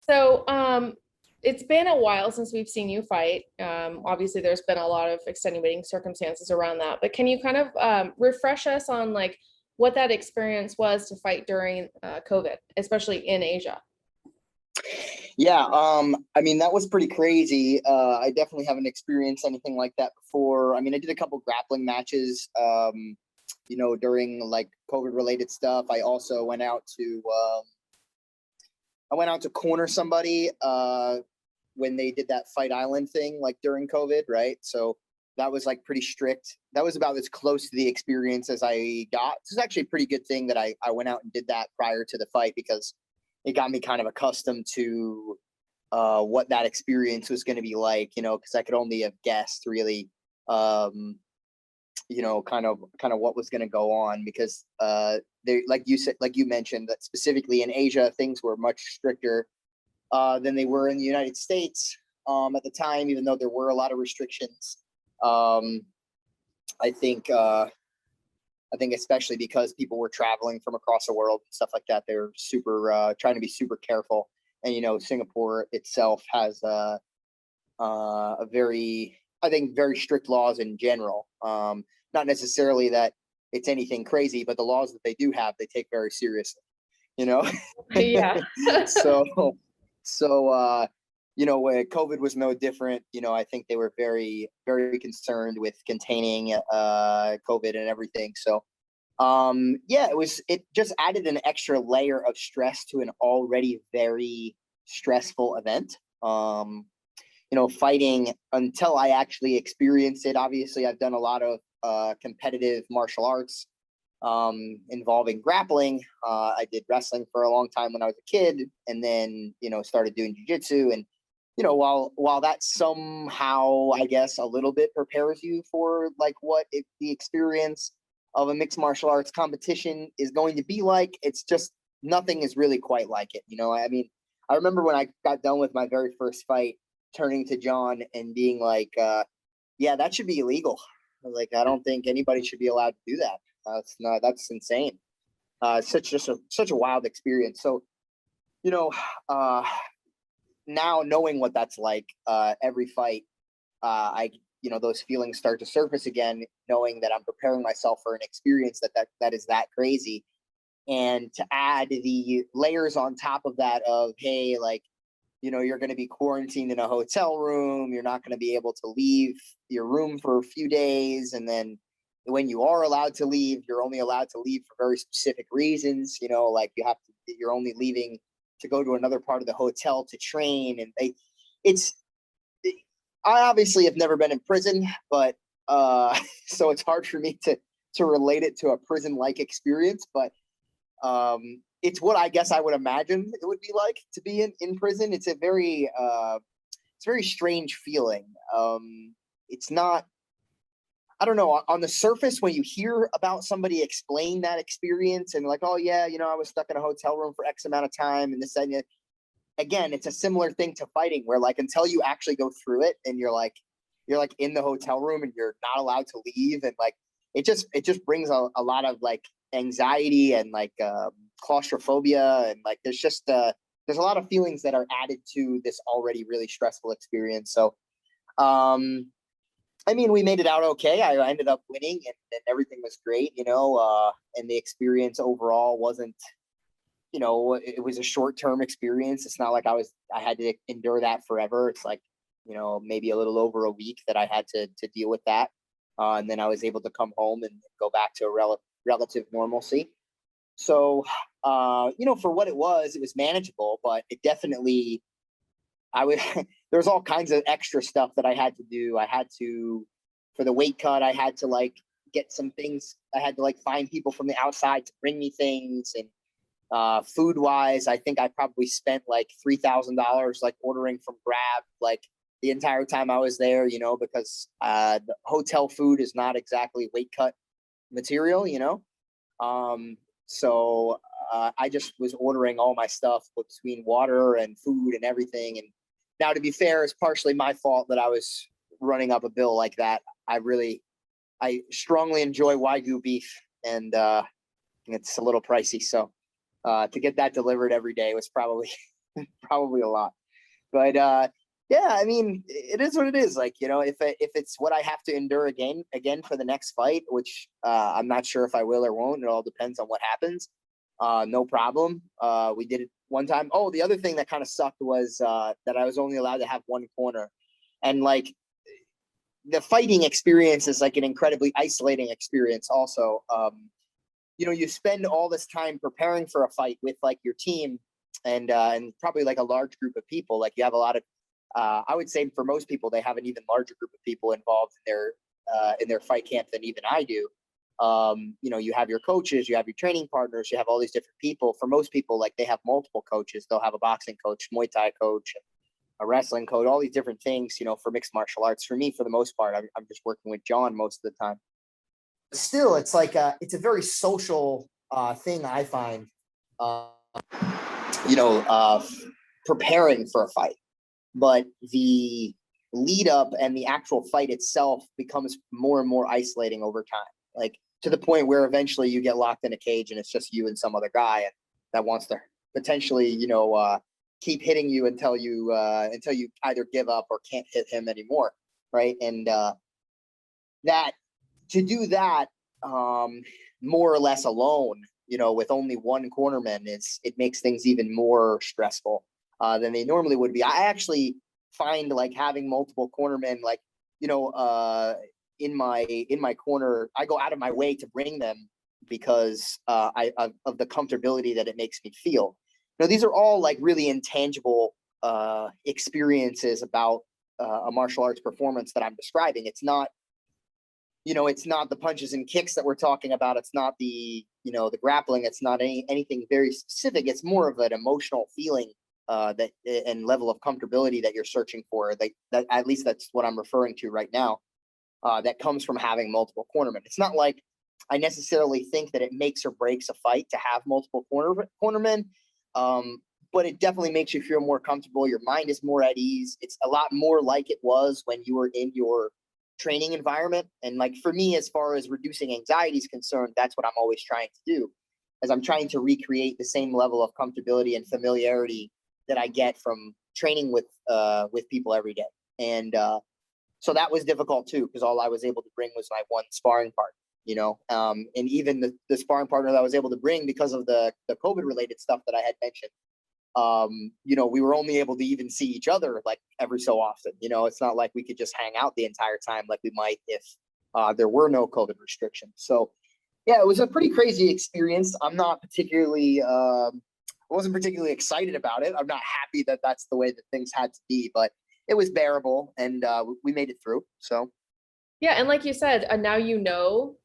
So, it's been a while since we've seen you fight. Obviously, there's been a lot of extenuating circumstances around that, but can you kind of refresh us on like what that experience was to fight during COVID, especially in Asia? Yeah, I mean that was pretty crazy. I definitely haven't experienced anything like that before. I mean, I did a couple grappling matches, during like COVID related stuff. I also went out to corner somebody when they did that Fight Island thing, like during COVID, right? So that was like pretty strict. That was about as close to the experience as I got. This is actually a pretty good thing that I went out and did that prior to the fight because it got me kind of accustomed to what that experience was going to be like, because I could only have guessed really, kind of what was going to go on because they, like you said, like you mentioned, that specifically in Asia, things were much stricter than they were in the United States at the time, even though there were a lot of restrictions. Um, I think I think especially because people were traveling from across the world and stuff like that, they're super trying to be super careful. And Singapore itself has a very, I think, very strict laws in general. Not necessarily that it's anything crazy, but the laws that they do have, they take very seriously. You know, Yeah. so where COVID was no different. I think they were very, very concerned with containing COVID and everything. So yeah, it just added an extra layer of stress to an already very stressful event. Fighting, until I actually experienced it, obviously I've done a lot of competitive martial arts involving grappling. I did wrestling for a long time when I was a kid, and then started doing jiu-jitsu. And while that somehow, I guess, a little bit prepares you for like the experience of a mixed martial arts competition is going to be like, it's just nothing is really quite like it. I mean, I remember when I got done with my very first fight, turning to John and being like, yeah, that should be illegal. Like, I don't think anybody should be allowed to do that. That's insane. Such a wild experience. So, you know, uh, now knowing what that's like, every fight, those feelings start to surface again, knowing that I'm preparing myself for an experience that is that crazy. And to add the layers on top of that of, hey, like, you're going to be quarantined in a hotel room. You're not going to be able to leave your room for a few days. And then when you are allowed to leave, you're only allowed to leave for very specific reasons. Like you're only leaving to go to another part of the hotel to train. And it's, I obviously have never been in prison, but so it's hard for me to relate it to a prison-like experience. But it's what I guess I would imagine it would be like to be in prison. It's a very strange feeling. It's not, I don't know, on the surface when you hear about somebody explain that experience and like, oh yeah, I was stuck in a hotel room for X amount of time and this and again, it's a similar thing to fighting where like until you actually go through it and you're like in the hotel room and you're not allowed to leave, and like it just brings a lot of like anxiety and like claustrophobia, and like there's a lot of feelings that are added to this already really stressful experience. So I mean, we made it out okay. I ended up winning, and everything was great, and the experience overall wasn't, it was a short-term experience. It's not like I had to endure that forever. It's like, maybe a little over a week that I had to deal with that. And then I was able to come home and go back to a relative normalcy. So, for what it was manageable, but it definitely, I would, there's all kinds of extra stuff that I had to do. For the weight cut, I had to like get some things. I had to like find people from the outside to bring me things. And food wise, I think I probably spent like $3,000 like ordering from Grab like the entire time I was there, because the hotel food is not exactly weight cut material. So I just was ordering all my stuff between water and food and everything. And now, to be fair, it's partially my fault that I was running up a bill like that. I strongly enjoy Wagyu beef, and it's a little pricey. So to get that delivered every day was probably Probably a lot. But yeah, I mean, it is what it is. Like, if it's what I have to endure again for the next fight, which I'm not sure if I will or won't. It all depends on what happens. No problem. We did it one time. Oh, the other thing that kind of sucked was that I was only allowed to have one corner, and like the fighting experience is like an incredibly isolating experience. Also, you spend all this time preparing for a fight with like your team and probably like a large group of people. Like you have a lot of, I would say for most people, they have an even larger group of people involved in their fight camp than even I do. You have your coaches, you have your training partners, you have all these different people. For most people, like they have multiple coaches. They'll have a boxing coach, Muay Thai coach, a wrestling coach, all these different things, for mixed martial arts. For me, for the most part, I'm just working with John most of the time. Still, it's like it's a very social thing, I find. Preparing for a fight, but the lead up and the actual fight itself becomes more and more isolating over time. Like to the point where eventually you get locked in a cage and it's just you and some other guy that wants to potentially, keep hitting you until you either give up or can't hit him anymore, right? And that to do that more or less alone, with only one cornerman, it makes things even more stressful than they normally would be. I actually find like having multiple cornermen, like, in my corner, I go out of my way to bring them because of the comfortability that it makes me feel. These are all like really intangible experiences about a martial arts performance that I'm describing. It's not, it's not the punches and kicks that we're talking about. It's not the grappling. It's not anything very specific. It's more of an emotional feeling that and level of comfortability that you're searching for. That at least that's what I'm referring to right now. That comes from having multiple cornermen. It's not like I necessarily think that it makes or breaks a fight to have multiple cornermen, but it definitely makes you feel more comfortable. Your mind is more at ease. It's a lot more like it was when you were in your training environment. And like for me, as far as reducing anxiety is concerned, that's what I'm always trying to do, as I'm trying to recreate the same level of comfortability and familiarity that I get from training with people every day. And so that was difficult too, because all I was able to bring was my one sparring partner, and even the sparring partner that I was able to bring because of the COVID related stuff that I had mentioned, we were only able to even see each other like every so often. It's not like we could just hang out the entire time like we might if there were no COVID restrictions. So yeah, it was a pretty crazy experience. I'm not particularly, I wasn't particularly excited about it. I'm not happy that that's the way that things had to be, but it was bearable, and we made it through. So yeah, and like you said, now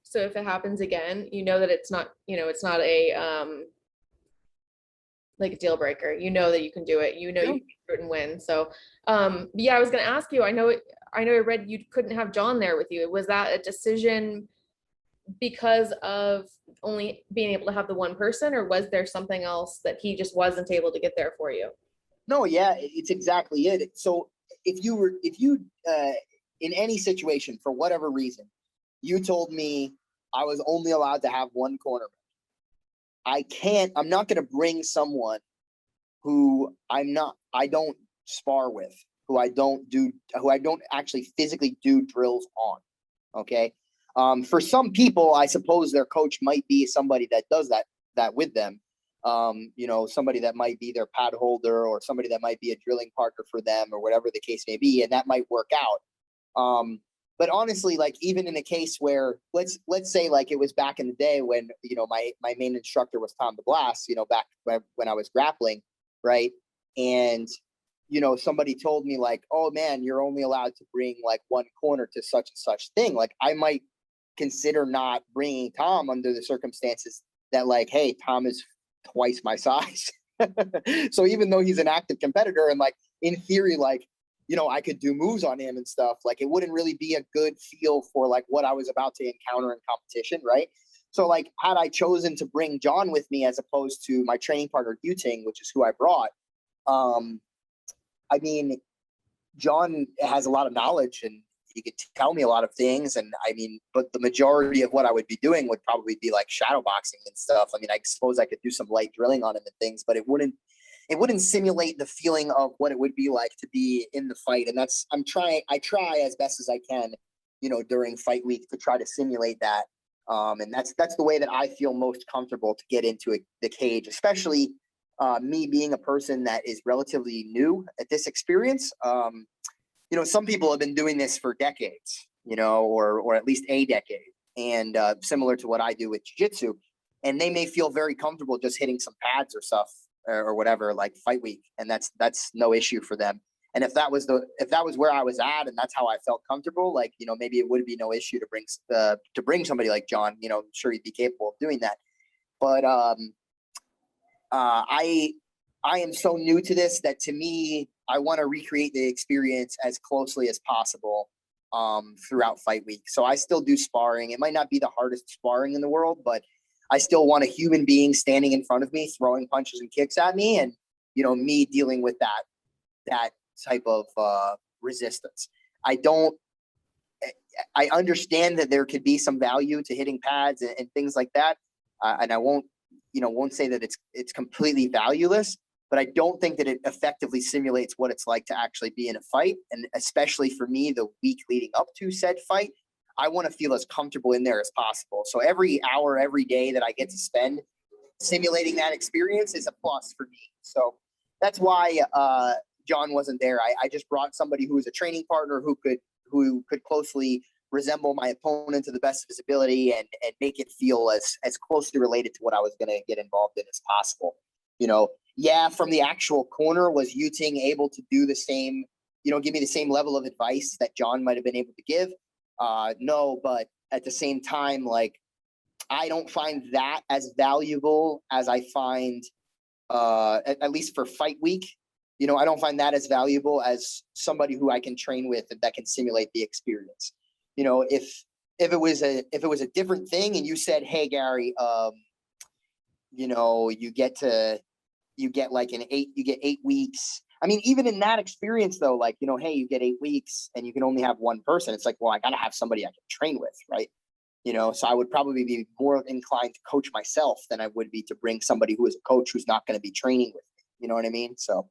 so if it happens again, that it's not a like a deal breaker. That you can do it. You can do it and win. So yeah, I was gonna ask you, I read you couldn't have John there with you. Was that a decision because of only being able to have the one person, or was there something else that he just wasn't able to get there for you? No, yeah, it's exactly it. So if you in any situation, for whatever reason, you told me I was only allowed to have one cornerman, I'm not going to bring someone who I don't spar with, who I don't actually physically do drills on. Okay. For some people, I suppose their coach might be somebody that does that with them. Somebody that might be their pad holder, or somebody that might be a drilling partner for them, or whatever the case may be, and that might work out. But honestly, like even in a case where let's say like it was back in the day when my main instructor was Tom DeBlas, back when I was grappling, right? And somebody told me like, oh man, you're only allowed to bring like one corner to such and such thing. Like I might consider not bringing Tom under the circumstances that like, hey, Tom is twice my size. So even though he's an active competitor and like in theory, like, I could do moves on him and stuff, like it wouldn't really be a good feel for like what I was about to encounter in competition. Right. So like had I chosen to bring John with me as opposed to my training partner, Yuting, which is who I brought, I mean, John has a lot of knowledge and he could tell me a lot of things. And I mean, but the majority of what I would be doing would probably be like shadow boxing and stuff. I mean, I suppose I could do some light drilling on him and things, but it wouldn't it wouldn't simulate the feeling of what it would be like to be in the fight. And I try as best as I can, during fight week to try to simulate that. And that's the way that I feel most comfortable to get into the cage, especially me being a person that is relatively new at this experience. Some people have been doing this for decades, or at least a decade, and similar to what I do with jiu-jitsu, and they may feel very comfortable just hitting some pads or stuff or whatever, like fight week, and that's no issue for them. And if that was where I was at, and that's how I felt comfortable, like, maybe it would be no issue to bring somebody like John. I'm sure he'd be capable of doing that. But I am so new to this that, to me, I want to recreate the experience as closely as possible throughout fight week. So I still do sparring. It might not be the hardest sparring in the world, but I still want a human being standing in front of me, throwing punches and kicks at me, and me dealing with that type of resistance. I understand that there could be some value to hitting pads and things like that, and I won't say that it's completely valueless, but I don't think that it effectively simulates what it's like to actually be in a fight. And especially for me, the week leading up to said fight, I want to feel as comfortable in there as possible. So every hour, every day that I get to spend simulating that experience is a plus for me. So that's why John wasn't there. I just brought somebody who was a training partner who could closely resemble my opponent to the best of his ability and make it feel as closely related to what I was going to get involved in as possible. From the actual corner, was Yuting able to do the same, give me the same level of advice that John might have been able to give? No, but at the same time, like, I don't find that as valuable as I find, at least for fight week, I don't find that as valuable as somebody who I can train with that can simulate the experience. If it was a different thing and you said, hey, Gary, you get 8 weeks. I mean, even in that experience though, like, hey, you get 8 weeks and you can only have one person. It's like, well, I got to have somebody I can train with. Right. So I would probably be more inclined to coach myself than I would be to bring somebody who is a coach who's not going to be training with me. You know what I mean? So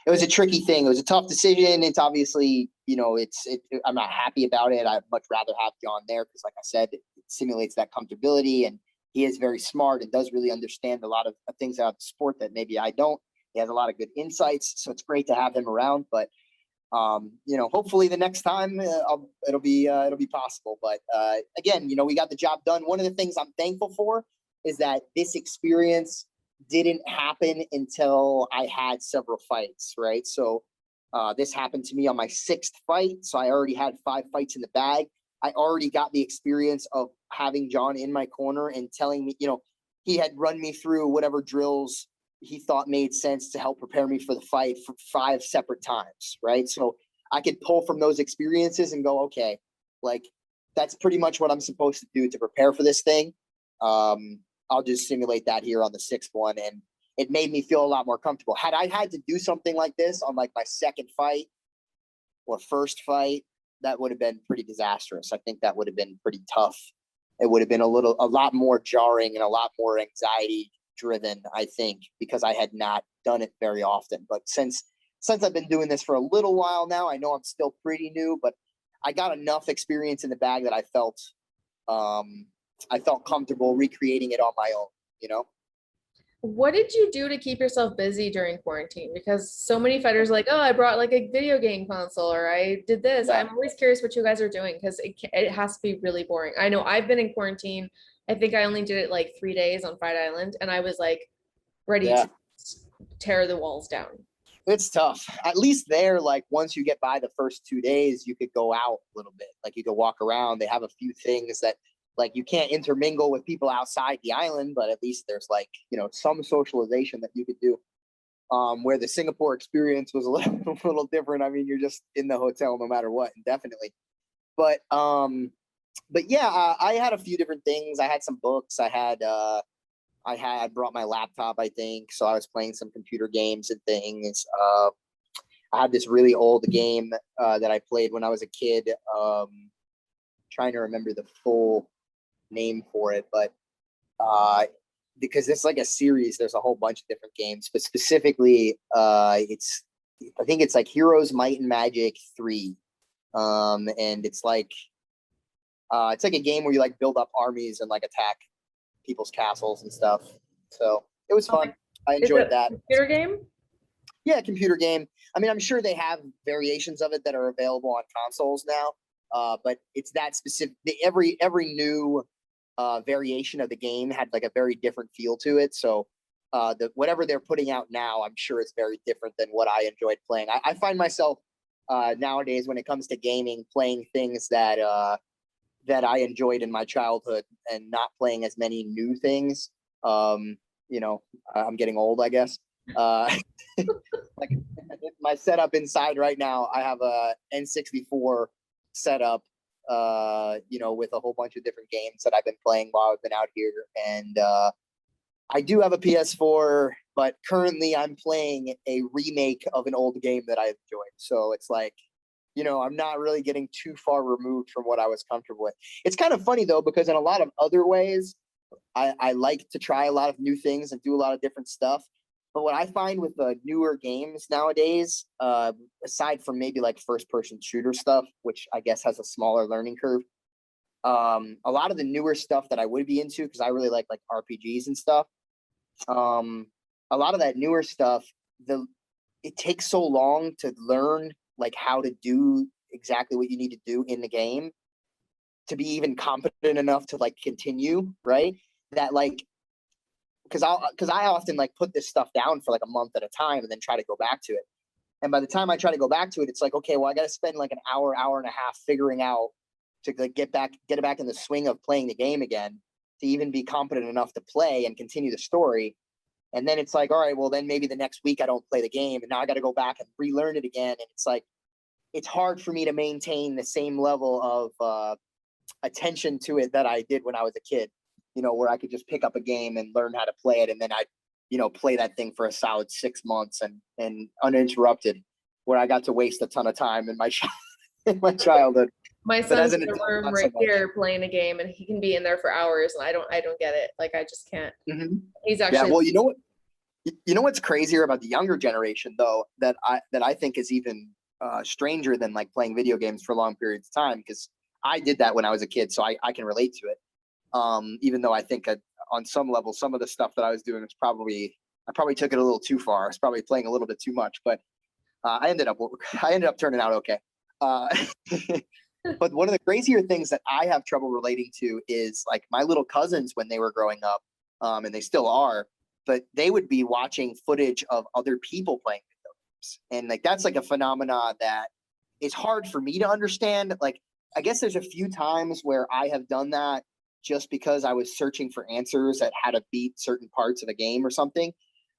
it was a tricky thing. It was a tough decision. It's obviously, I'm not happy about it. I'd much rather have John there because, like I said, it simulates that comfortability, and he is very smart and does really understand a lot of things about the sport that maybe I don't. He has a lot of good insights, so it's great to have him around. But hopefully the next time it'll be possible. But again, we got the job done. One of the things I'm thankful for is that this experience didn't happen until I had several fights, right? So this happened to me on my 6th fight. So I already had 5 fights in the bag. I already got the experience of having John in my corner and telling me, he had run me through whatever drills he thought made sense to help prepare me for the fight for 5 separate times, right? So I could pull from those experiences and go, okay, like, that's pretty much what I'm supposed to do to prepare for this thing. I'll just simulate that here on the 6th one. And it made me feel a lot more comfortable. Had I had to do something like this on like my 2nd fight or 1st fight, that would have been pretty disastrous. I think that would have been pretty tough. It would have been a lot more jarring and a lot more anxiety driven, I think, because I had not done it very often. But since I've been doing this for a little while now, I know I'm still pretty new, but I got enough experience in the bag that I felt comfortable recreating it on my own. What did you do to keep yourself busy during quarantine? Because so many fighters are like, oh, I brought like a video game console, or I did this. Yeah. I'm always curious what you guys are doing because it has to be really boring. I know I've been in quarantine. I think I only did it like 3 days on Fight Island, and I was like ready Yeah. to tear the walls down. It's tough. At least there, like, once you get by the first 2 days, you could go out a little bit. Like, you could walk around. They have a few things that, like, you can't intermingle with people outside the island, but at least there's, like, some socialization that you could do. Where the Singapore experience was a little different. I mean, you're just in the hotel no matter what, indefinitely. But yeah, I had a few different things. I had some books. I brought my laptop, I think, so I was playing some computer games and things. I had this really old game that I played when I was a kid. Trying to remember the full name for it, but because it's like a series. There's a whole bunch of different games, but specifically, I think it's like Heroes Might and Magic 3. And it's like a game where you like build up armies and like attack people's castles and stuff. So it was fun. I enjoyed that. Computer game? Yeah, computer game. I mean, I'm sure they have variations of it that are available on consoles now. But it's that specific. Every new variation of the game had like a very different feel to it. So whatever they're putting out now, I'm sure it's very different than what I enjoyed playing. I find myself nowadays, when it comes to gaming, playing things that I enjoyed in my childhood and not playing as many new things. You know, I'm getting old, I guess. Like my setup inside right now, I have a N64 setup, you know, with a whole bunch of different games that I've been playing while I've been out here. And I do have a PS4, but currently I'm playing a remake of an old game that I enjoyed. So it's like, you know, I'm not really getting too far removed from what I was comfortable with. It's kind of funny though, because in a lot of other ways, I like to try a lot of new things and do a lot of different stuff. But what I find with the newer games nowadays, aside from maybe like first-person shooter stuff, which I guess has a smaller learning curve, a lot of the newer stuff that I would be into, because I really like RPGs and stuff. A lot of that newer stuff, it takes so long to learn like how to do exactly what you need to do in the game to be even competent enough to like continue, right? That like, because I often like put this stuff down for like a month at a time and then try to go back to it. And by the time I try to go back to it, it's like, okay, well, I got to spend like an hour and a half figuring out to like get it back in the swing of playing the game again, to even be competent enough to play and continue the story. And then it's like, all right, well, then maybe the next week I don't play the game, and now I got to go back and relearn it again. And it's like, it's hard for me to maintain the same level of attention to it that I did when I was a kid, you know, where I could just pick up a game and learn how to play it. And then I, you know, play that thing for a solid 6 months and uninterrupted, where I got to waste a ton of time in my childhood. My son's in the room right here playing a game, and he can be in there for hours, and I don't get it. Like, I just can't. Mm-hmm. He's actually, yeah. Well, you know what's crazier about the younger generation though, that I think is even stranger than like playing video games for long periods of time, because I did that when I was a kid, so I can relate to it. Even though I think on some level, some of the stuff that I was doing was I probably took it a little too far. I was probably playing a little bit too much, but I ended up turning out okay. But one of the crazier things that I have trouble relating to is like my little cousins when they were growing up, and they still are, but they would be watching footage of other people playing video games. And like, that's like a phenomena that is hard for me to understand. Like, I guess there's a few times where I have done that just because I was searching for answers at how to beat certain parts of a game or something.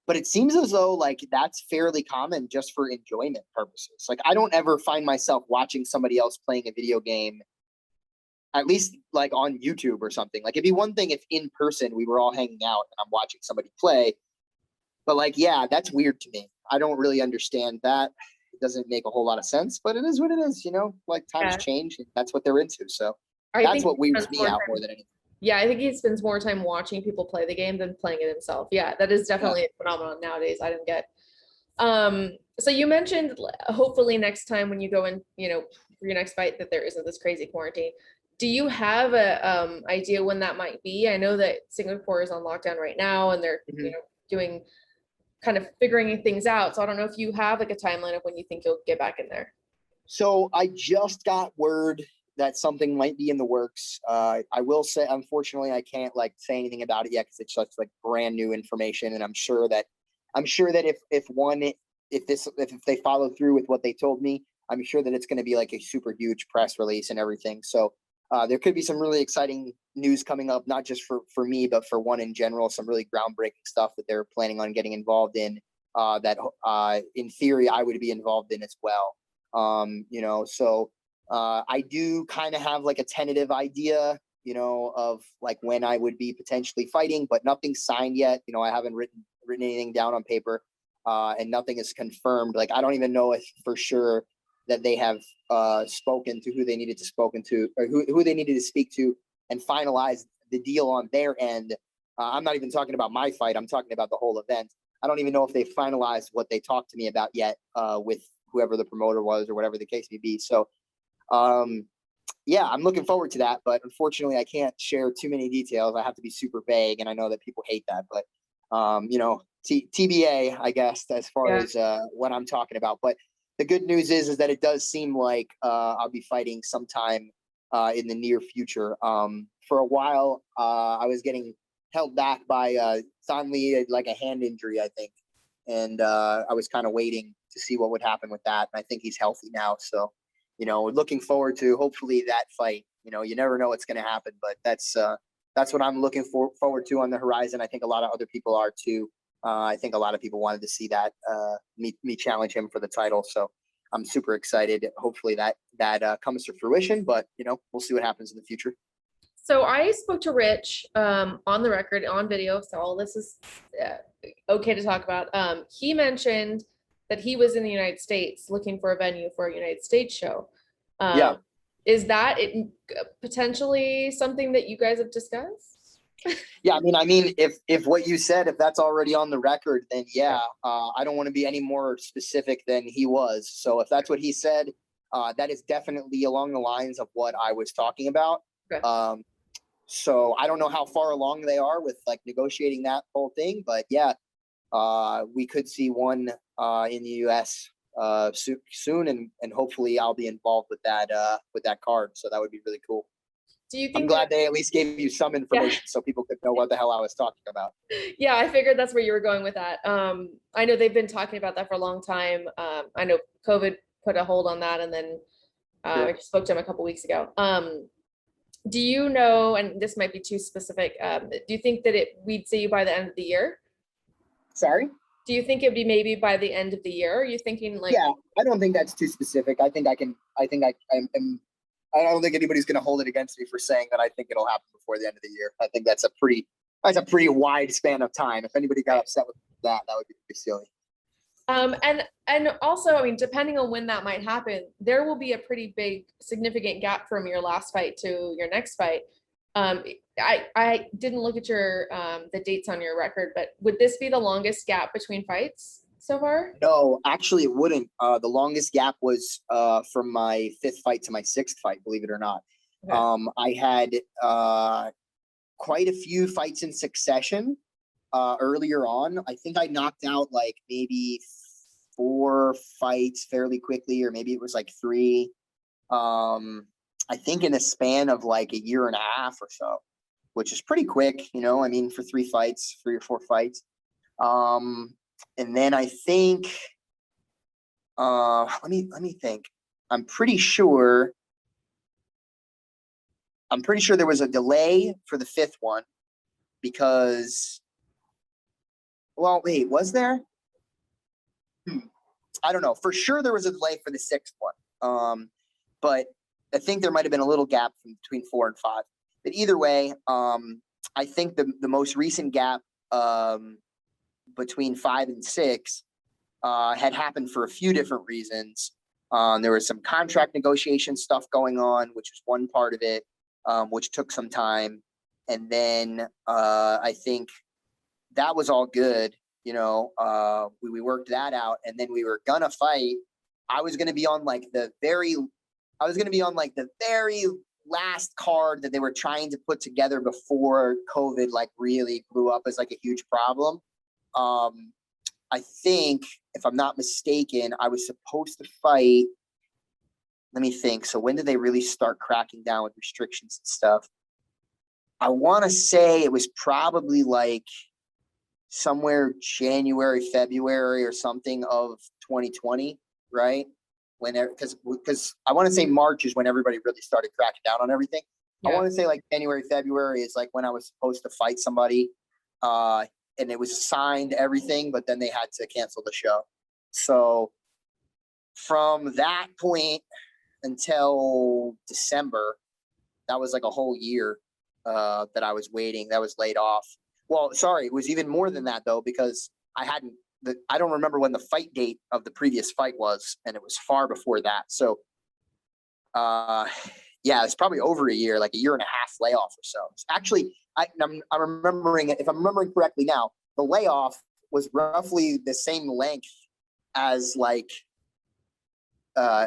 But it seems as though like that's fairly common just for enjoyment purposes. Like, I don't ever find myself watching somebody else playing a video game, at least like on YouTube or something. Like, it'd be one thing if in person we were all hanging out and I'm watching somebody play. But like, yeah, that's weird to me. I don't really understand that. It doesn't make a whole lot of sense, but it is what it is, you know, like times change and that's what they're into. So that's what weirds me out more than anything. Yeah, I think he spends more time watching people play the game than playing it himself. Yeah, that is definitely a phenomenon nowadays. I didn't get. So you mentioned hopefully next time when you go in, you know, for your next fight, that there isn't this crazy quarantine. Do you have a idea when that might be? I know that Singapore is on lockdown right now, and they're you know, doing kind of figuring things out. So I don't know if you have like a timeline of when you think you'll get back in there. So I just got word that something might be in the works. I will say, unfortunately, I can't like say anything about it yet because it's just like brand new information, and I'm sure that if they follow through with what they told me, I'm sure that it's going to be like a super huge press release and everything. So there could be some really exciting news coming up, not just for me, but for one in general, some really groundbreaking stuff that they're planning on getting involved in, that in theory I would be involved in as well. You know, so I do kind of have like a tentative idea, you know, of like when I would be potentially fighting, but nothing's signed yet. You know, I haven't written anything down on paper, and nothing is confirmed. Like, I don't even know if for sure that they have spoken to who they needed to spoken to, or who they needed to speak to and finalize the deal on their end I'm not even talking about my fight. I'm talking about the whole event. I don't even know if they finalized what they talked to me about yet with whoever the promoter was or whatever the case may be. So, yeah, I'm looking forward to that. But unfortunately, I can't share too many details. I have to be super vague, and I know that people hate that. But, TBA, I guess, as far as what I'm talking about. But the good news is that it does seem like I'll be fighting sometime in the near future. For a while, I was getting held back by Thanhs, like a hand injury, I think. And I was kind of waiting to see what would happen with that. And I think he's healthy now. So, looking forward to hopefully that fight. You never know what's going to happen, but that's what I'm looking forward to on the horizon. I think a lot of other people are too. I think a lot of people wanted to see that me challenge him for the title. So I'm super excited. Hopefully that comes to fruition, but we'll see what happens in the future. So I spoke to Rich on the record, on video, so all this is okay to talk about. He mentioned that he was in the United States looking for a venue for a United States show. Yeah. Is that potentially something that you guys have discussed? Yeah, I mean, if what you said, if that's already on the record, then yeah, I don't want to be any more specific than he was. So if that's what he said, that is definitely along the lines of what I was talking about. Okay. So I don't know how far along they are with like negotiating that whole thing, but yeah, we could see one in the U.S. Soon, and hopefully I'll be involved with that card. So that would be really cool. Do you think I'm glad they at least gave you some information so people could know what the hell I was talking about. Yeah, I figured that's where you were going with that. I know they've been talking about that for a long time. I know COVID put a hold on that, and then I spoke to him a couple weeks ago. Do you know, and this might be too specific, do you think that we'd see you by the end of the year? Sorry? Do you think it'd be maybe by the end of the year? Are you thinking like? Yeah, I don't think that's too specific. I don't think anybody's going to hold it against me for saying that I think it'll happen before the end of the year. I think that's a pretty wide span of time. If anybody got upset with that would be pretty silly. And also, I mean, depending on when that might happen, there will be a pretty big, significant gap from your last fight to your next fight. I didn't look at your the dates on your record, but would this be the longest gap between fights so far? No, actually, it wouldn't. The longest gap was from my 5th fight to my 6th fight, believe it or not. Okay. I had quite a few fights in succession earlier on. I think I knocked out like maybe 4 fights fairly quickly, or maybe it was like 3. I think in a span of like a year and a half or so, which is pretty quick, I mean, for 3 or 4 fights. And then I think, let me think. I'm pretty sure there was a delay for the 5th one because, well, wait, was there? I don't know. For sure there was a delay for the 6th one. But I think there might have been a little gap between 4 and 5. But either way, I think the most recent gap between 5 and 6 had happened for a few different reasons. There was some contract negotiation stuff going on, which was one part of it, which took some time. And then I think that was all good. We worked that out, and then we were gonna fight. I was gonna be on like the very last card that they were trying to put together before COVID like really blew up as like a huge problem. I think, if I'm not mistaken, I was supposed to fight. Let me think. So when did they really start cracking down with restrictions and stuff? I want to say it was probably like somewhere January, February or something of 2020, right? Because I want to say March is when everybody really started cracking down on everything. Yeah. I want to say like January, February is like when I was supposed to fight somebody. And it was signed everything, but then they had to cancel the show. So from that point until December, that was like a whole year that I was waiting. That was laid off. Well, sorry, it was even more than that though, because I don't remember when the fight date of the previous fight was, and it was far before that. So Yeah, it's probably over a year, like a year and a half layoff or so. Actually, I'm remembering, if I'm remembering correctly now, the layoff was roughly the same length as like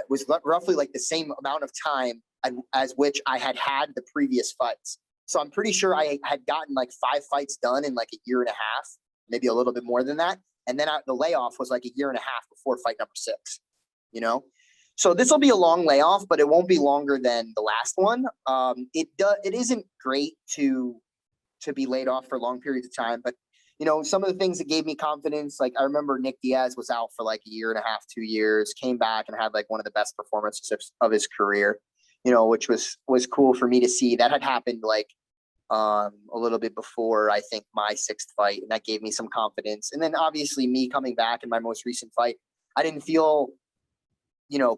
was roughly like the same amount of time as which I had the previous fights. So I'm pretty sure I had gotten like 5 fights done in like a year and a half, maybe a little bit more than that. And then the layoff was like a year and a half before fight number 6, you know? So this will be a long layoff, but it won't be longer than the last one. It isn't great to be laid off for long periods of time, but some of the things that gave me confidence, like I remember Nick Diaz was out for like a year and a half, 2 years, came back and had like one of the best performances of his career, which was cool for me to see. That had happened like a little bit before, I think, my 6th fight, and that gave me some confidence. And then obviously me coming back in my most recent fight, I didn't feel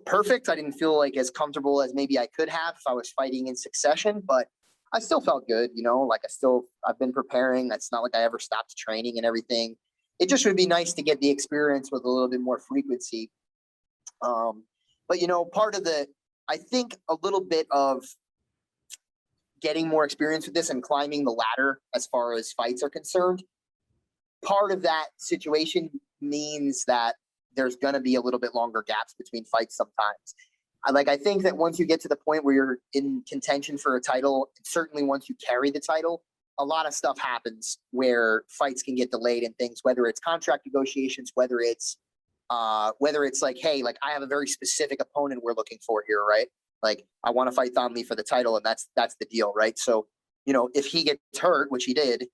perfect. I didn't feel like as comfortable as maybe I could have if I was fighting in succession, but I still felt good, like I've been preparing. That's not like I ever stopped training and everything. It just would be nice to get the experience with a little bit more frequency. But part of I think a little bit of getting more experience with this and climbing the ladder as far as fights are concerned, part of that situation means that there's going to be a little bit longer gaps between fights sometimes. I think that once you get to the point where you're in contention for a title, and certainly once you carry the title, a lot of stuff happens where fights can get delayed and things, whether it's contract negotiations, whether it's like, hey, like I have a very specific opponent we're looking for here, right? Like I want to fight Thanhs for the title, and that's the deal, right? So, if he gets hurt, which he did,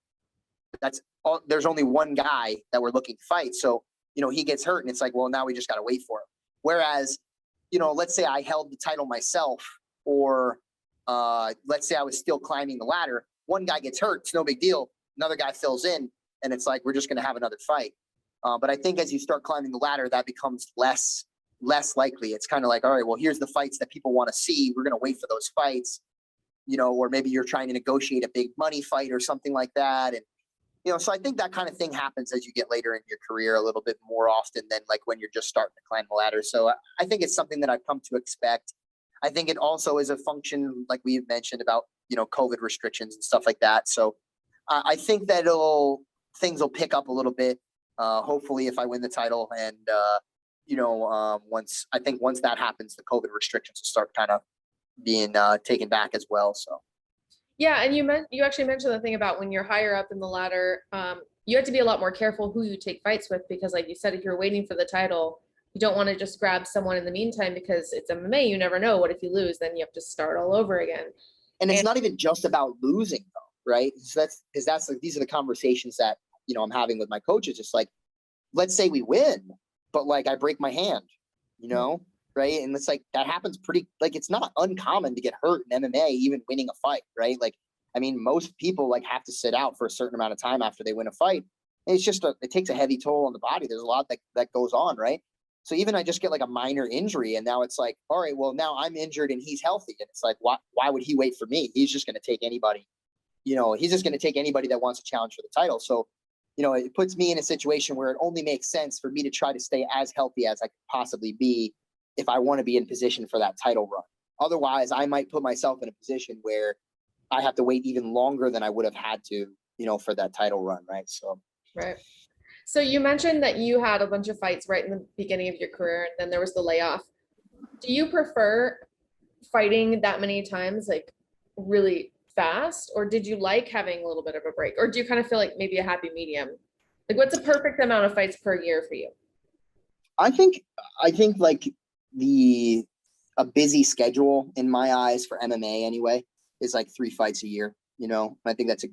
there's only one guy that we're looking to fight. So, he gets hurt and it's like, well, now we just got to wait for him. Whereas, let's say I held the title myself, or let's say I was still climbing the ladder. One guy gets hurt, it's no big deal. Another guy fills in, and it's like we're just going to have another fight. But I think as you start climbing the ladder, that becomes less likely. It's kind of like, all right, well, here's the fights that people want to see. We're going to wait for those fights, or maybe you're trying to negotiate a big money fight or something like that. And so I think that kind of thing happens as you get later in your career a little bit more often than like when you're just starting to climb the ladder. So I think it's something that I've come to expect. I think it also is a function, like we mentioned, about, COVID restrictions and stuff like that. So I think that things will pick up a little bit, hopefully if I win the title. And, once that happens, the COVID restrictions will start kind of being taken back as well. So. Yeah, and you actually mentioned the thing about when you're higher up in the ladder, you have to be a lot more careful who you take fights with, because like you said, if you're waiting for the title, you don't want to just grab someone in the meantime, because it's MMA. You never know. What if you lose? Then you have to start all over again. And it's not even just about losing though, right? So that's like, these are the conversations that, I'm having with my coaches. It's like, let's say we win, but like I break my hand, right? And it's like, that happens it's not uncommon to get hurt in MMA, even winning a fight, right? Like, I mean, most people like have to sit out for a certain amount of time after they win a fight. And it's just, it takes a heavy toll on the body. There's a lot that goes on, right? So even I just get like a minor injury, and now it's like, all right, well, now I'm injured and he's healthy. And it's like, why would he wait for me? He's just going to take anybody, he's just going to take anybody that wants a challenge for the title. So, it puts me in a situation where it only makes sense for me to try to stay as healthy as I could possibly be if I want to be in position for that title run. Otherwise, I might put myself in a position where I have to wait even longer than I would have had to, for that title run, right? So. Right. So you mentioned that you had a bunch of fights right in the beginning of your career, and then there was the layoff. Do you prefer fighting that many times, like really fast, or did you like having a little bit of a break, or do you kind of feel like maybe a happy medium? Like, what's a perfect amount of fights per year for you? I think like a busy schedule in my eyes for MMA anyway is like 3 fights a year. I think that's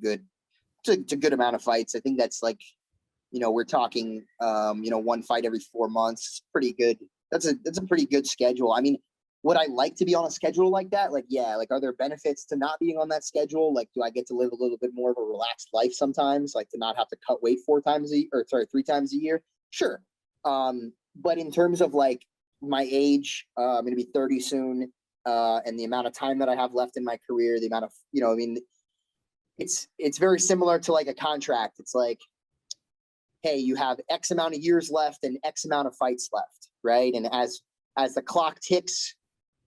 it's a good amount of fights. I think that's like, we're talking, 1 fight every 4 months. It's pretty good. That's a pretty good schedule. I mean, would I like to be on a schedule like that? Like, yeah, like, are there benefits to not being on that schedule? Like, do I get to live a little bit more of a relaxed life sometimes? Like, to not have to cut weight 3 times a year? Sure. But in terms of like my age, I'm going to be 30 soon, and the amount of time that I have left in my career, the amount of, I mean, it's very similar to like a contract. It's like, hey, you have X amount of years left and X amount of fights left, right? And as the clock ticks,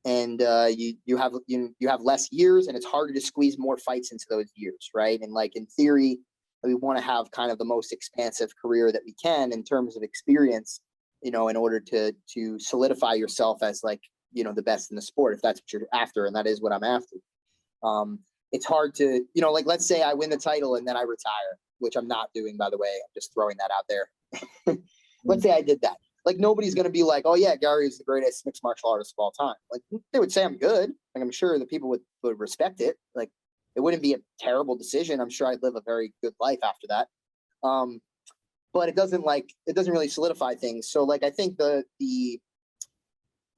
and you have less years, and it's harder to squeeze more fights into those years, right? And like in theory, we want to have kind of the most expansive career that we can in terms of experience, in order to solidify yourself as like, the best in the sport, if that's what you're after, and that is what I'm after. It's hard to, like, let's say I win the title and then I retire, which I'm not doing, by the way. I'm just throwing that out there. Let's say I did that. Like, nobody's going to be like, oh yeah, Garry is the greatest mixed martial artist of all time. Like, they would say I'm good. Like, I'm sure the people would respect it. Like, it wouldn't be a terrible decision. I'm sure I'd live a very good life after that. But it doesn't really solidify things. So like, I think the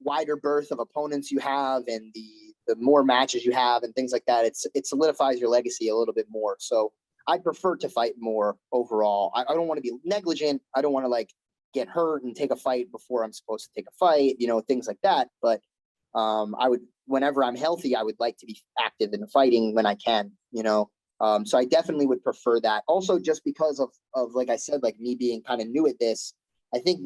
wider berth of opponents you have, and the more matches you have and things like that, it solidifies your legacy a little bit more. So I prefer to fight more overall. I don't want to be negligent. I don't want to like get hurt and take a fight before I'm supposed to take a fight, things like that. But whenever I'm healthy, I would like to be active in fighting when I can, so I definitely would prefer that. Also, just because of like I said, like me being kind of new at this, I think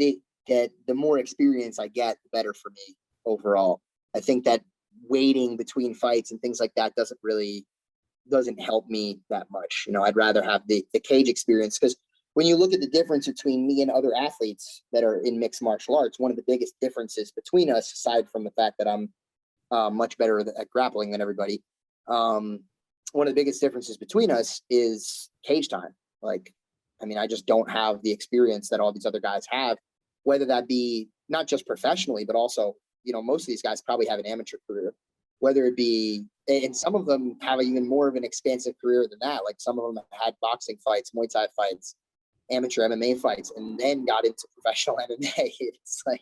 that the more experience I get, the better for me overall. I think that waiting between fights and things like that doesn't help me that much. I'd rather have the cage experience, because when you look at the difference between me and other athletes that are in mixed martial arts, one of the biggest differences between us, aside from the fact that I'm much better at grappling than everybody, one of the biggest differences between us is cage time. Like, I just don't have the experience that all these other guys have, whether that be not just professionally, but also, most of these guys probably have an amateur career, whether it be, and some of them have even more of an expansive career than that. Like, some of them have had boxing fights, Muay Thai fights, amateur MMA fights, and then got into professional MMA. It's like,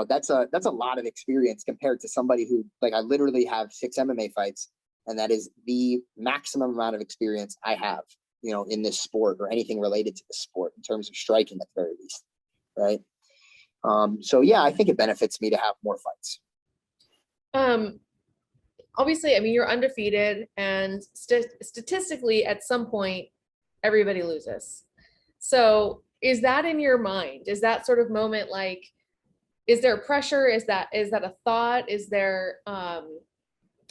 that's a lot of experience compared to somebody who, like, I literally have 6 MMA fights, and that is the maximum amount of experience I have, in this sport or anything related to the sport in terms of striking at the very least, right? So yeah, I think it benefits me to have more fights. Obviously, you're undefeated, and statistically, at some point, everybody loses. So is that in your mind? Is that sort of moment like, is there pressure? Is that a thought? Is there, I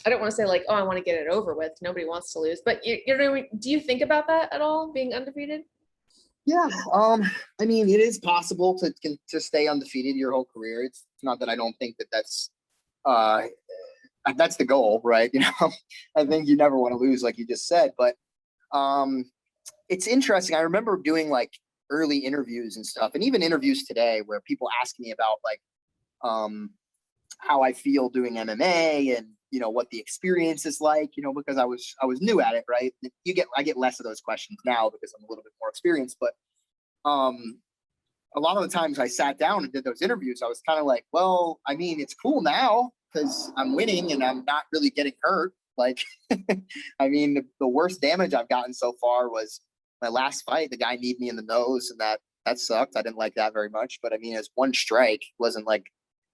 don't want to say like, oh, I want to get it over with. Nobody wants to lose, but do you think about that at all, being undefeated? Yeah. It is possible to stay undefeated your whole career. It's not that I don't think that's the goal, right? I think you never want to lose, like you just said, but it's interesting. I remember doing like early interviews and stuff, and even interviews today where people ask me about like how I feel doing MMA, and what the experience is like, because I was new at it, right? I get less of those questions now because I'm a little bit more experienced, but a lot of the times I sat down and did those interviews, I was kind of like, well, it's cool now because I'm winning and I'm not really getting hurt. Like, the worst damage I've gotten so far was my last fight. The guy kneed me in the nose, and that sucked. I didn't like that very much, but it's one strike. It wasn't like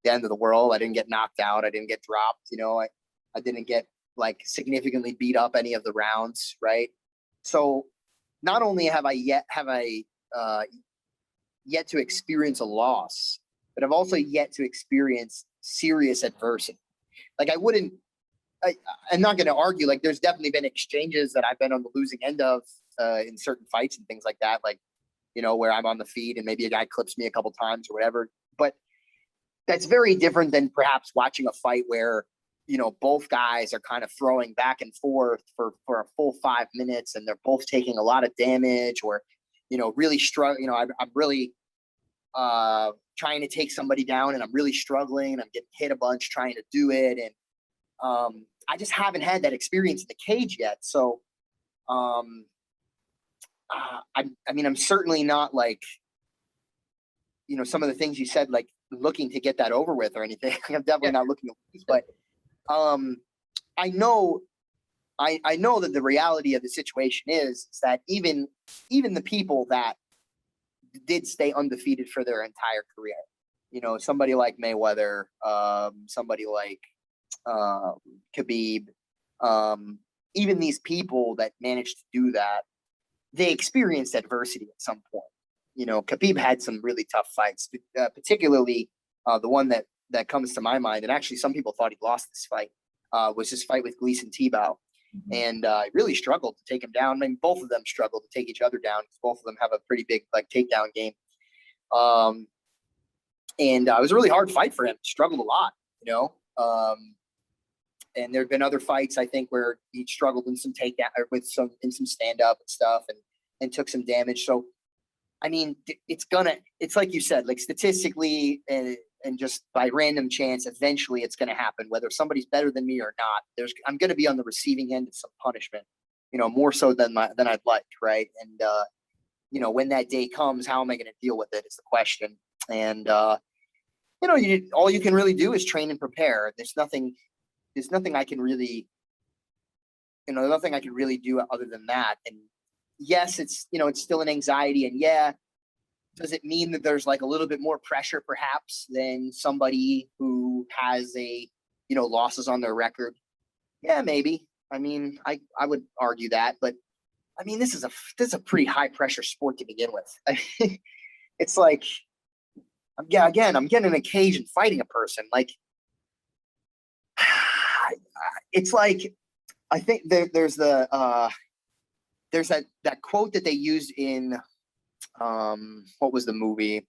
the end of the world. I didn't get knocked out. I didn't get dropped. I didn't get like significantly beat up any of the rounds, right? So not only have I yet to experience a loss, but I've also yet to experience serious adversity. Like, I'm not going to argue. Like, there's definitely been exchanges that I've been on the losing end of in certain fights and things like that. Like, where I'm on the feed and maybe a guy clips me a couple times or whatever. But that's very different than perhaps watching a fight where, both guys are kind of throwing back and forth for a full 5 minutes, and they're both taking a lot of damage, or, really struggling. I'm really trying to take somebody down, and I'm really struggling, and I'm getting hit a bunch trying to do it. And I just haven't had that experience in the cage yet. So I'm certainly not like, some of the things you said, like looking to get that over with or anything. I'm definitely not looking to lose, but I know that the reality of the situation is that even the people that did stay undefeated for their entire career, somebody like Mayweather, somebody like Khabib, even these people that managed to do that, they experienced adversity at some point. Khabib had some really tough fights, particularly the one that that comes to my mind, and actually some people thought he lost this fight, was his fight with Gleason Tebow. And really struggled to take him down. I mean, both of them struggled to take each other down because both of them have a pretty big like takedown game. And it was a really hard fight for him. Struggled a lot, you know. And there have been other fights, I think, where he struggled in some takedown or in some stand up and stuff, and took some damage. So, I mean, it's like you said, like statistically and just by random chance, eventually it's going to happen, whether somebody's better than me or not. I'm going to be on the receiving end of some punishment, you know, more so than I'd like. Right. And, you know, when that day comes, how am I going to deal with it is the question. And, you know, all you can really do is train and prepare. There's nothing I can really, you know, nothing I can really do other than that. And yes, it's, you know, it's still an anxiety, and yeah, does it mean that there's like a little bit more pressure perhaps than somebody who has you know, losses on their record? Yeah, maybe. I mean, I would argue that, but I mean, this is a pretty high pressure sport to begin with. It's like, I'm getting in a cage and fighting a person. Like, it's like, I think there's that quote that they used in, what was the movie?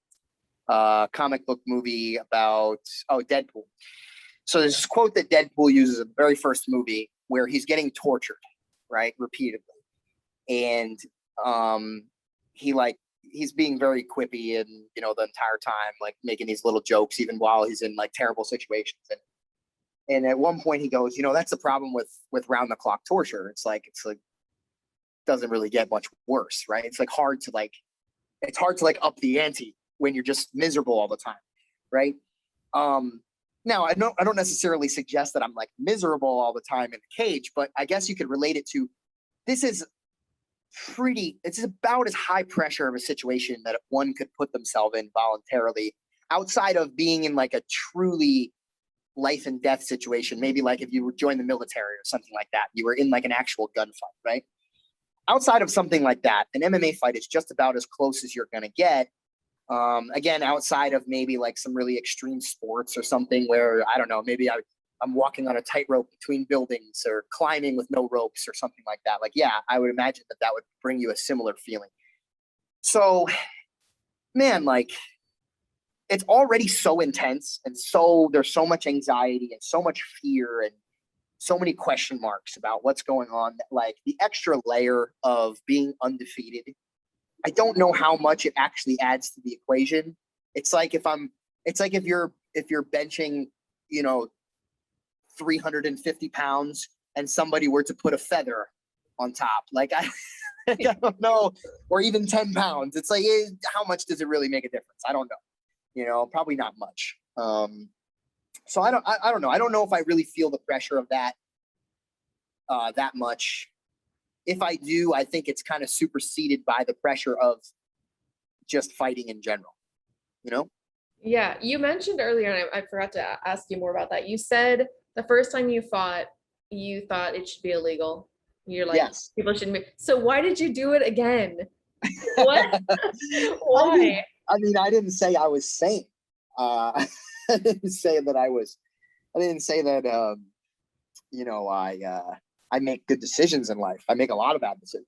Comic book movie about, Deadpool. So there's this quote that Deadpool uses in the very first movie where he's getting tortured, right, repeatedly. And he's being very quippy, and, you know, the entire time, like making these little jokes, even while he's in like terrible situations. And at one point he goes, you know, that's the problem with round the clock torture. It's like doesn't really get much worse, right? It's hard to up the ante when you're just miserable all the time, right? Now I don't necessarily suggest that I'm like miserable all the time in the cage, but I guess you could relate it to, it's about as high pressure of a situation that one could put themselves in voluntarily, outside of being in like a truly life and death situation. Maybe like if you were joined the military or something like that, you were in like an actual gunfight, right? Outside of something like that, an MMA fight is just about as close as you're going to get. Again, outside of maybe like some really extreme sports or something where, I don't know, maybe I'm walking on a tightrope between buildings or climbing with no ropes or something like that. Like, yeah, I would imagine that would bring you a similar feeling. So, man, like, it's already so intense, and so there's so much anxiety and so much fear and so many question marks about what's going on, that like the extra layer of being undefeated, I don't know how much it actually adds to the equation. It's like if you're benching, you know, 350 pounds and somebody were to put a feather on top, like I don't know, or even 10 pounds. It's like, how much does it really make a difference? I don't know. You know, probably not much. So I don't know. I don't know if I really feel the pressure of that much. If I do, I think it's kind of superseded by the pressure of just fighting in general, you know? Yeah, you mentioned earlier, and I forgot to ask you more about that. You said the first time you fought, you thought it should be illegal. You're like, yes, people shouldn't be. So why did you do it again? What? Why? I mean, I didn't say I was sane. I didn't say that you know, I make good decisions in life. I make a lot of bad decisions.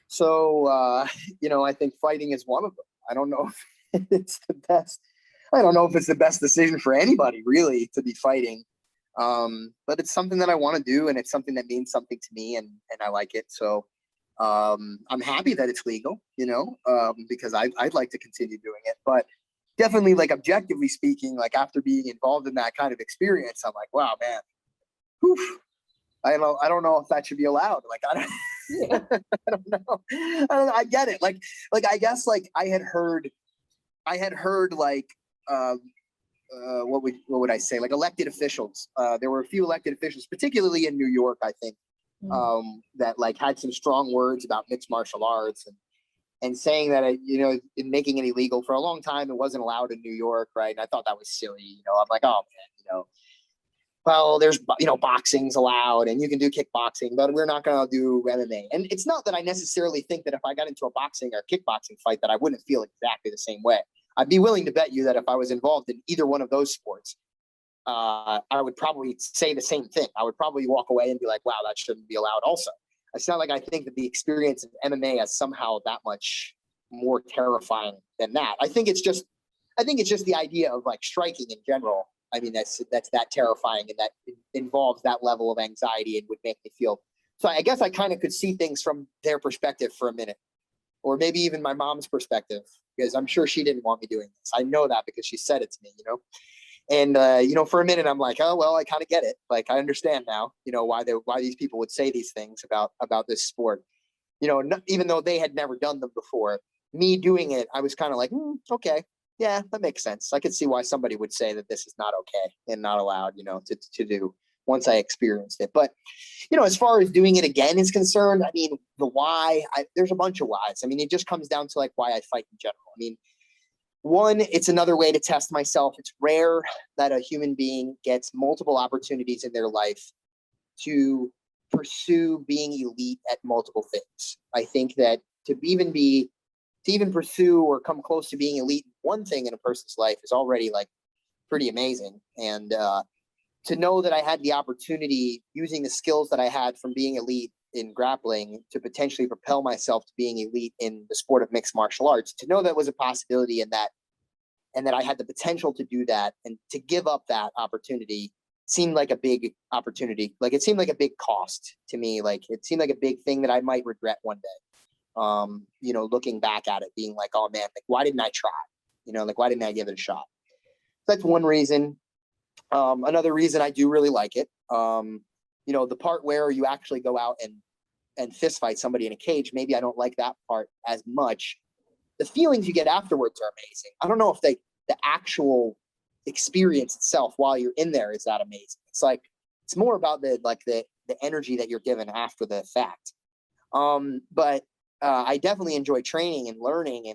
So, you know, I think fighting is one of them. I don't know if it's the best. I don't know if it's the best decision for anybody, really, to be fighting. But it's something that I want to do, and it's something that means something to me, and I like it. So I'm happy that it's legal, you know, because I'd like to continue doing it. But definitely, like, objectively speaking, like, after being involved in that kind of experience, I'm like, wow, man, whew, I don't know if that should be allowed. Like, I don't know. I get it. Like I guess, like, I had heard like, what would I say? Like, elected officials. There were a few elected officials, particularly in New York, I think, that like had some strong words about mixed martial arts and saying that, you know, in making it illegal for a long time, it wasn't allowed in New York, right? And I thought that was silly. You know, I'm like, oh man, you know, well, there's, you know, boxing's allowed and you can do kickboxing, but we're not going to do MMA. And it's not that I necessarily think that if I got into a boxing or kickboxing fight that I wouldn't feel exactly the same way. I'd be willing to bet you that if I was involved in either one of those sports, I would probably say the same thing. I would probably walk away and be like, wow, that shouldn't be allowed also. It's not like I think that the experience of MMA is somehow that much more terrifying than that. I think it's just the idea of like striking in general. I mean, that's that terrifying, and that involves that level of anxiety and would make me feel. So I guess I kind of could see things from their perspective for a minute, or maybe even my mom's perspective, because I'm sure she didn't want me doing this. I know that because she said it to me, And for a minute, I'm like, oh well, I kind of get it. Like, I understand now, why these people would say these things about this sport. Even though they had never done them before, me doing it, I was kind of like, okay, yeah, that makes sense. I could see why somebody would say that this is not okay and not allowed, to do once I experienced it. But, as far as doing it again is concerned, I mean, the why, there's a bunch of whys. I mean, it just comes down to like why I fight in general. I mean, one, it's another way to test myself. It's rare that a human being gets multiple opportunities in their life to pursue being elite at multiple things. I think that to even pursue or come close to being elite in one thing in a person's life is already like pretty amazing. And to know that I had the opportunity using the skills that I had from being elite in grappling to potentially propel myself to being elite in the sport of mixed martial arts, to know that was a possibility, and that I had the potential to do that, and to give up that opportunity seemed like a big opportunity. Like, it seemed like a big cost to me. Like, it seemed like a big thing that I might regret one day. Looking back at it, being like, oh man, like, why didn't I try? Like, why didn't I give it a shot? That's one reason. Another reason I do really like it, the part where you actually go out and fist fight somebody in a cage, maybe I don't like that part as much. The feelings you get afterwards are amazing. I don't know if the actual experience itself while you're in there is that amazing. It's more about the energy that you're given after the fact. But I definitely enjoy training and learning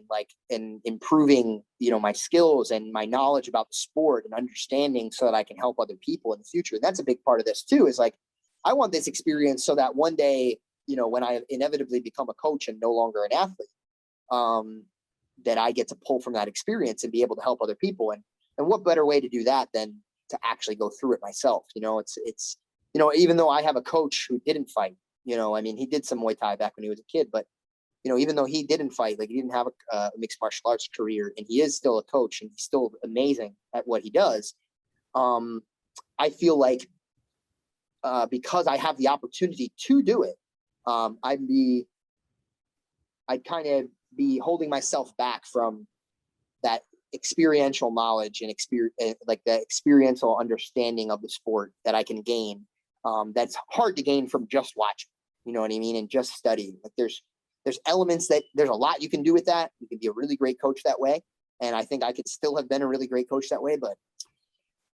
and improving, my skills and my knowledge about the sport and understanding, so that I can help other people in the future. And that's a big part of this too, is like, I want this experience so that one day, when I inevitably become a coach and no longer an athlete, that I get to pull from that experience and be able to help other people. And what better way to do that than to actually go through it myself? It's even though I have a coach who didn't fight, I mean, he did some Muay Thai back when he was a kid, but even though he didn't fight, like, he didn't have a mixed martial arts career, and he is still a coach, and he's still amazing at what he does. I feel like because I have the opportunity to do it, I'd kind of be holding myself back from that experiential knowledge and like the experiential understanding of the sport that I can gain. That's hard to gain from just watching, you know what I mean? And just studying. Like, there's elements that there's a lot you can do with that. You can be a really great coach that way. And I think I could still have been a really great coach that way, but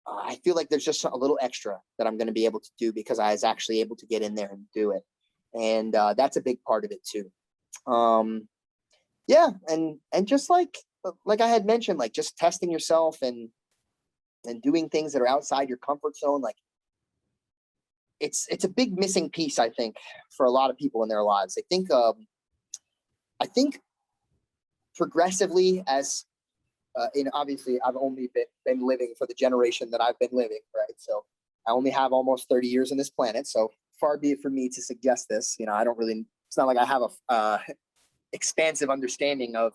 I feel like there's just a little extra that I'm going to be able to do because I was actually able to get in there and do it. And that's a big part of it too. Yeah. And just like I had mentioned, like, just testing yourself and doing things that are outside your comfort zone. Like, it's a big missing piece, I think, for a lot of people in their lives. I think progressively, as obviously I've only been living for the generation that I've been living, right? So I only have almost 30 years on this planet. So far be it from me to suggest this. I don't really. It's not like I have a expansive understanding of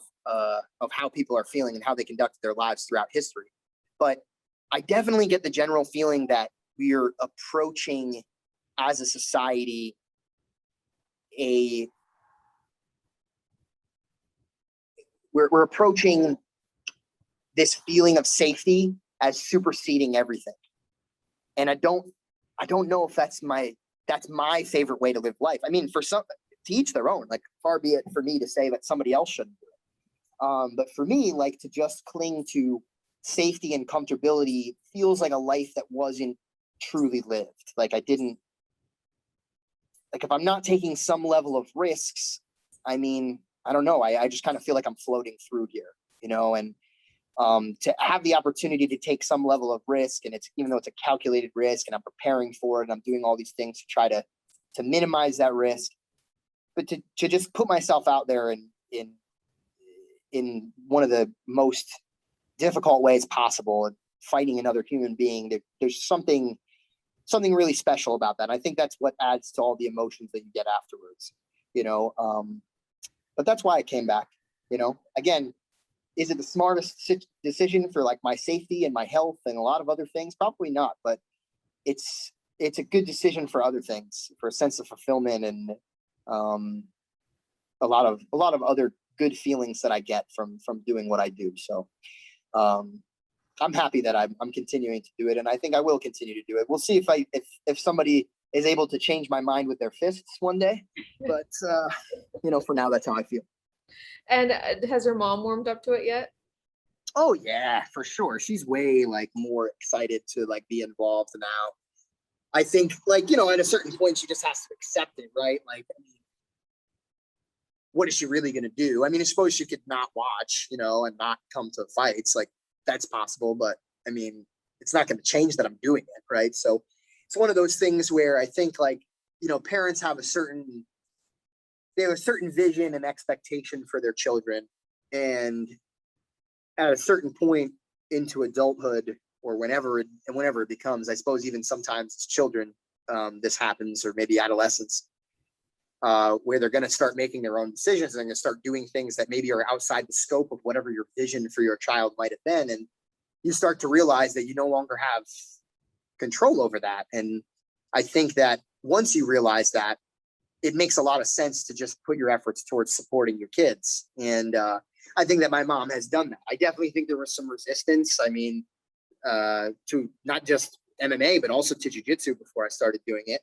how people are feeling and how they conduct their lives throughout history. But I definitely get the general feeling that we're approaching, as a society, we're approaching this feeling of safety as superseding everything. And I don't know if that's my favorite way to live life. I mean, for some, to each their own. Like, far be it for me to say that somebody else shouldn't do it. But for me, like, to just cling to safety and comfortability feels like a life that wasn't truly lived. Like, if I'm not taking some level of risks, I mean, I don't know. I just kind of feel like I'm floating through here, and to have the opportunity to take some level of risk, and even though it's a calculated risk and I'm preparing for it and I'm doing all these things to try to minimize that risk, but to just put myself out there in one of the most difficult ways possible, fighting another human being. There's something really special about that. And I think that's what adds to all the emotions that you get afterwards, but that's why I came back, again. Is it the smartest decision for like my safety and my health and a lot of other things? Probably not, but it's a good decision for other things, for a sense of fulfillment and a lot of other good feelings that I get from doing what I do. So I'm happy that I'm continuing to do it, and I think I will continue to do it. We'll see if somebody is able to change my mind with their fists one day, but for now, that's how I feel. And has your mom warmed up to it yet? Oh yeah, for sure. She's way like more excited to like be involved now. I think at a certain point she just has to accept it, right? Like, I mean, what is she really going to do? I mean, I suppose she could not watch, and not come to fights. Like, that's possible, but I mean, it's not going to change that I'm doing it, right? So it's one of those things where I think parents have a certain vision and expectation for their children, and at a certain point into adulthood, or whenever it becomes, I suppose even sometimes as children, this happens, or maybe adolescence, where they're going to start making their own decisions, and they're going to start doing things that maybe are outside the scope of whatever your vision for your child might have been, and you start to realize that you no longer have control over that. And I think that once you realize that, it makes a lot of sense to just put your efforts towards supporting your kids. And I think that my mom has done that. I definitely think there was some resistance. I mean, to not just MMA, but also to jiu-jitsu before I started doing it.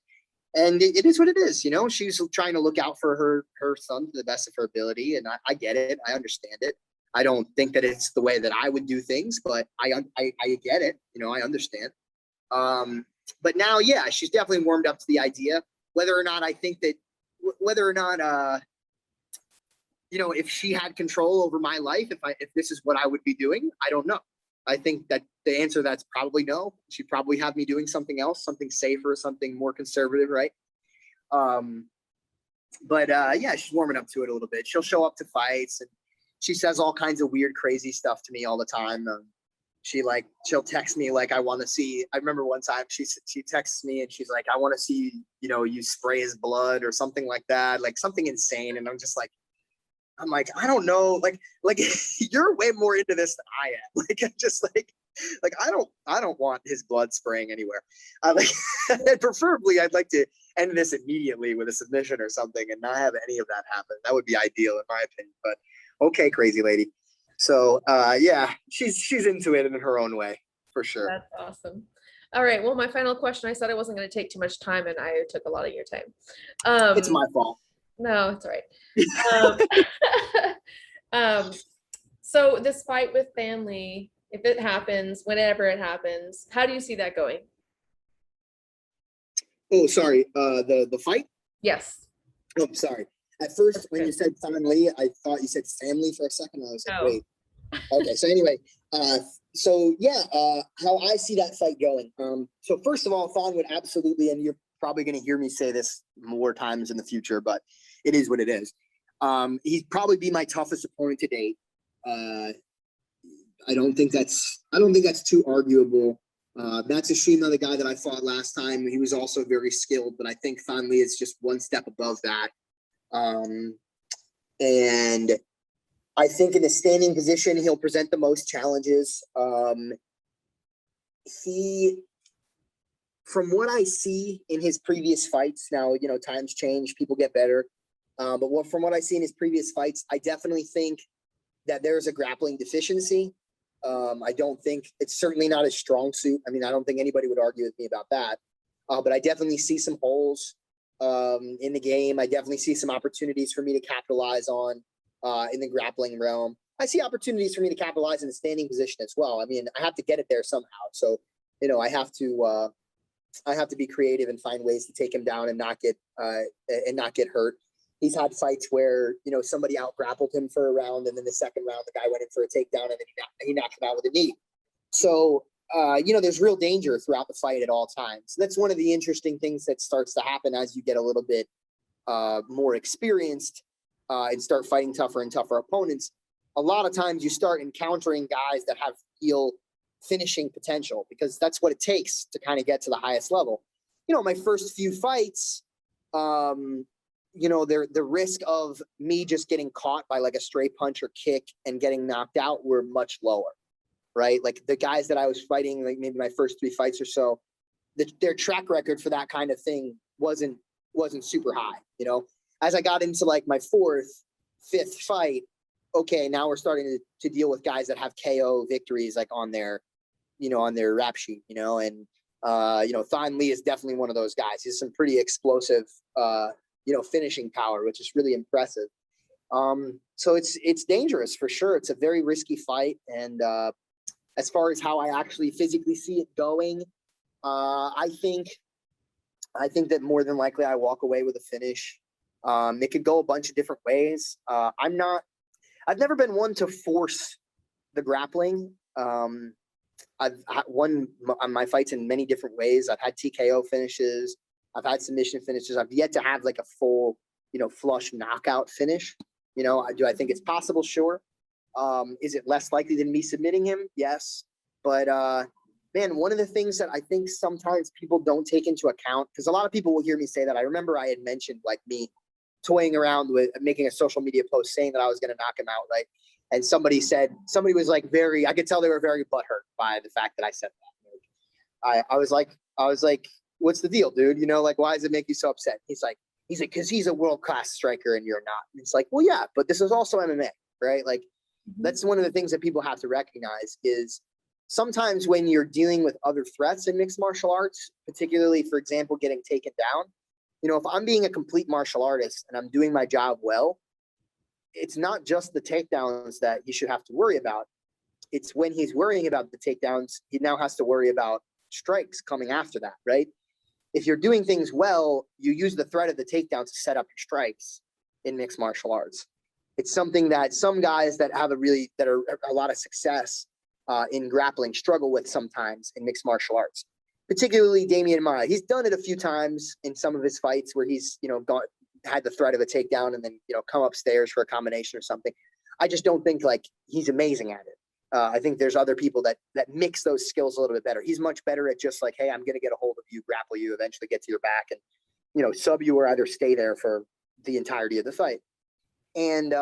And it is what it is. She's trying to look out for her son to the best of her ability. And I get it. I understand it. I don't think that it's the way that I would do things, but I get it. I understand. But now, yeah, she's definitely warmed up to the idea. Whether or not if she had control over my life, if this is what I would be doing, I don't know. I think that the answer to that's probably no. She'd probably have me doing something else, something safer, something more conservative, right? But yeah, she's warming up to it a little bit. She'll show up to fights, and she says all kinds of weird, crazy stuff to me all the time. She'll text me like, I want to see. I remember one time she texts me and she's like, I want to see you spray his blood or something like that, like something insane. And I'm like, I don't know, like you're way more into this than I am. Like, I'm just like I don't want his blood spraying anywhere. Preferably I'd like to end this immediately with a submission or something and not have any of that happen. That would be ideal in my opinion. But okay, crazy lady. So yeah, she's into it in her own way, for sure. That's awesome. All right. Well, my final question, I said I wasn't going to take too much time, and I took a lot of your time. It's my fault. No, it's all right. So this fight with family, if it happens, whenever it happens, how do you see that going? Oh, sorry. The fight? Yes. Oh, sorry. At first, when you said family, I thought you said family for a second. I was like, wait. Okay, so anyway, how I see that fight going. So first of all, Thon would absolutely, and you're probably going to hear me say this more times in the future, but it is what it is. He'd probably be my toughest opponent to date. I don't think that's too arguable. Matsushima, the guy that I fought last time, he was also very skilled, but I think Thon is just one step above that. And I think in the standing position, he'll present the most challenges. From what I see in his previous fights, now, times change, people get better. But from what I see in his previous fights, I definitely think that there's a grappling deficiency. I don't think it's certainly not his strong suit. I mean, I don't think anybody would argue with me about that. But I definitely see some holes in the game. I definitely see some opportunities for me to capitalize on in the grappling realm. I see opportunities for me to capitalize in the standing position as well. I mean, I have to get it there somehow. So, I have to be creative and find ways to take him down and not get hurt. He's had fights where, somebody out grappled him for a round, and then the second round, the guy went in for a takedown, and then he knocked him out with a knee. So, there's real danger throughout the fight at all times. That's one of the interesting things that starts to happen as you get a little bit more experienced and start fighting tougher and tougher opponents. A lot of times you start encountering guys that feel finishing potential, because that's what it takes to kind of get to the highest level. You know, my first few fights, you know, the risk of me just getting caught by like a straight punch or kick and getting knocked out were much lower, right? Like the guys that I was fighting, like maybe my first 3 fights or so, their track record for that kind of thing wasn't super high, you know. As I got into like my 4th, 5th fight, okay, now we're starting to deal with guys that have KO victories like on their, you know, on their rap sheet, you know. And you know, Thanhs is definitely one of those guys. He's some pretty explosive you know, finishing power, which is really impressive. So it's dangerous for sure. It's a very risky fight. And as far as how I actually physically see it going, I think that more than likely I walk away with a finish. It could go a bunch of different ways. I've never been one to force the grappling. I've won my fights in many different ways. I've had TKO finishes. I've had submission finishes. I've yet to have like a full, you know, flush knockout finish. You know, do I think it's possible? Sure. Is it less likely than me submitting him? Yes. But man, one of the things that I think sometimes people don't take into account, because a lot of people will hear me say that. I remember I had mentioned like me toying around with making a social media post saying that I was going to knock him out, right? And somebody was like I could tell they were very butthurt by the fact that I said that. I was like, what's the deal, dude? You know, like, why does it make you so upset? He's like, because he's a world-class striker and you're not. And it's like, well, yeah, but this is also MMA, right? Like, that's one of the things that people have to recognize is sometimes when you're dealing with other threats in mixed martial arts, particularly, for example, getting taken down, you know, if I'm being a complete martial artist and I'm doing my job well, it's not just the takedowns that he should have to worry about. It's when he's worrying about the takedowns, he now has to worry about strikes coming after that, right? If you're doing things well, you use the threat of the takedown to set up your strikes in mixed martial arts. It's something that some guys that are a lot of success in grappling struggle with sometimes in mixed martial arts, particularly Damian Maia. He's done it a few times in some of his fights where he's, you know, had the threat of a takedown and then, you know, come upstairs for a combination or something. I just don't think like he's amazing at it. I think there's other people that mix those skills a little bit better. He's much better at just like, hey, I'm going to get a hold of you, grapple you, eventually get to your back and, you know, sub you or either stay there for the entirety of the fight. And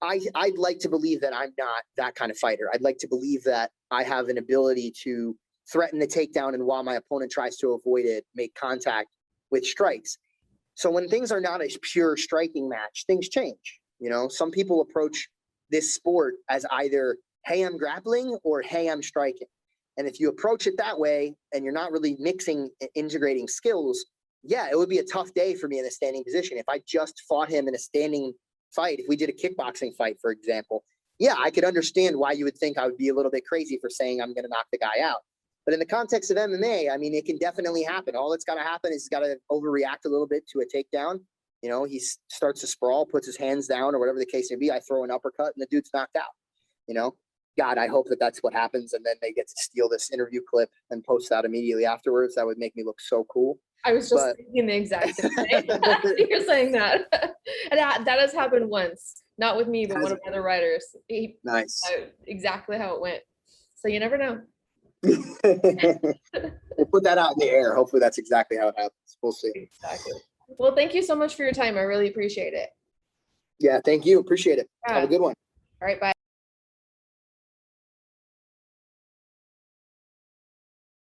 I'd like to believe that I'm not that kind of fighter. I'd like to believe that I have an ability to threaten the takedown and while my opponent tries to avoid it, make contact with strikes. So when things are not a pure striking match, things change. You know, some people approach this sport as either, hey, I'm grappling or hey, I'm striking. And if you approach it that way and you're not really mixing and integrating skills, yeah, it would be a tough day for me in a standing position. If I just fought him in a standing fight, if we did a kickboxing fight, for example, yeah, I could understand why you would think I would be a little bit crazy for saying I'm going to knock the guy out. But in the context of MMA, I mean, it can definitely happen. All that's got to happen is he's got to overreact a little bit to a takedown. You know, he starts to sprawl, puts his hands down or whatever the case may be. I throw an uppercut and the dude's knocked out. You know, God, I hope that that's what happens. And then they get to steal this interview clip and post that immediately afterwards. That would make me look so cool. I was just thinking the exact same thing. You're saying that. And that has happened once. Not with me, but one of my other writers. Nice. Exactly how it went. So you never know. We'll put that out in the air. Hopefully that's exactly how it happens. We'll see. Exactly. Well, thank you so much for your time. I really appreciate it. Yeah, thank you. Appreciate it. Yeah. Have a good one. All right, bye.